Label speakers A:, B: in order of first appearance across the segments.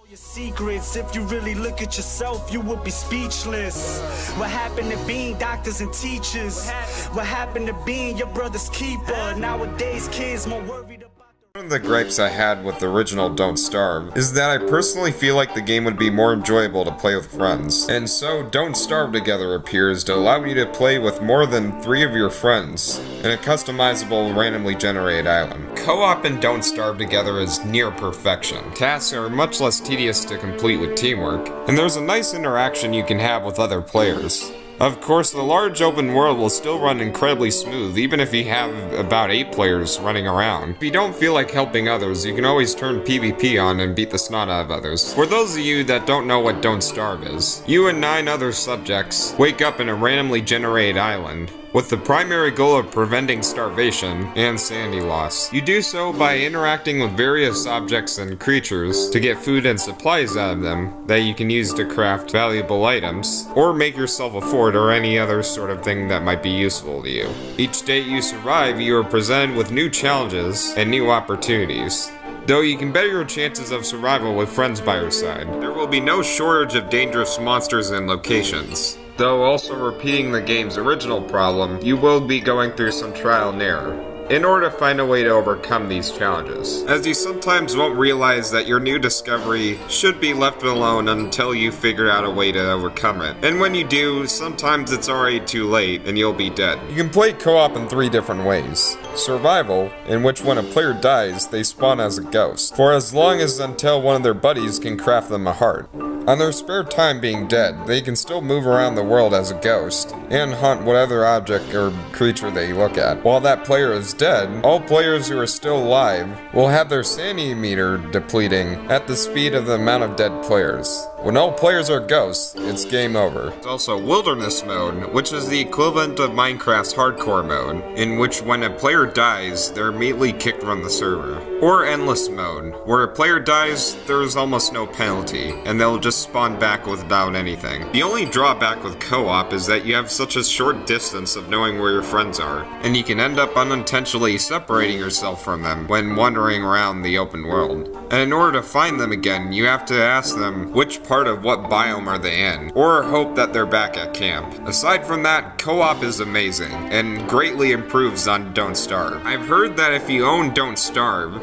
A: Your secrets, if you really look at yourself, you would be speechless. What happened to being doctors and teachers? What happened to being your brother's keeper? Nowadays, kids more worried about.
B: One of the gripes I had with the original Don't Starve is that I personally feel like the game would be more enjoyable to play with friends, and so Don't Starve Together appears to allow you to play with more than 3 of your friends in a customizable randomly generated island. Co-op in Don't Starve Together is near perfection. Tasks are much less tedious to complete with teamwork, and there's a nice interaction you can have with other players. Of course, the large open world will still run incredibly smooth, even if you have about 8 players running around. If you don't feel like helping others, you can always turn PvP on and beat the snot out of others. For those of you that don't know what Don't Starve is, you and 9 other subjects wake up in a randomly generated island, with the primary goal of preventing starvation and sanity loss. You do so by interacting with various objects and creatures to get food and supplies out of them that you can use to craft valuable items, or make yourself a fort or any other sort of thing that might be useful to you. Each day you survive, you are presented with new challenges and new opportunities. Though you can better your chances of survival with friends by your side. There will be no shortage of dangerous monsters and locations. Though also repeating the game's original problem, you will be going through some trial and error in order to find a way to overcome these challenges, as you sometimes won't realize that your new discovery should be left alone until you figure out a way to overcome it. And when you do, sometimes it's already too late and you'll be dead. You can play co-op in 3 different ways. Survival, in which when a player dies, they spawn as a ghost, for as long as until one of their buddies can craft them a heart. On their spare time being dead, they can still move around the world as a ghost, and hunt whatever object or creature they look at. While that player is dead, all players who are still alive will have their sanity meter depleting at the speed of the amount of dead players. When all players are ghosts, it's game over. There's also Wilderness Mode, which is the equivalent of Minecraft's Hardcore Mode, in which when a player dies, they're immediately kicked from the server. Or Endless Mode, where a player dies, there is almost no penalty, and they'll just spawn back without anything. The only drawback with co-op is that you have such a short distance of knowing where your friends are, and you can end up unintentionally separating yourself from them when wandering around the open world. And in order to find them again, you have to ask them which part of what biome are they in, or hope that they're back at camp. Aside from that, co-op is amazing, and greatly improves on Don't Starve. I've heard that if you own Don't Starve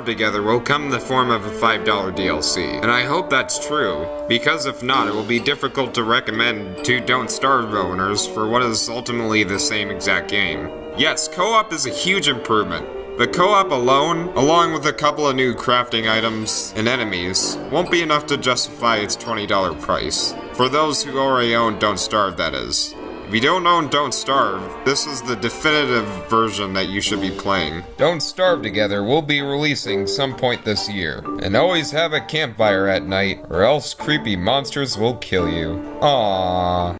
B: Together will come in the form of a $5 DLC, and I hope that's true, because if not, it will be difficult to recommend to Don't Starve owners for what is ultimately the same exact game. Yes, co-op is a huge improvement. But co-op alone, along with a couple of new crafting items and enemies, won't be enough to justify its $20 price. For those who already own Don't Starve, that is. If you don't own Don't Starve, this is the definitive version that you should be playing. Don't Starve Together will be releasing some point this year, and always have a campfire at night, or else creepy monsters will kill you. Aww.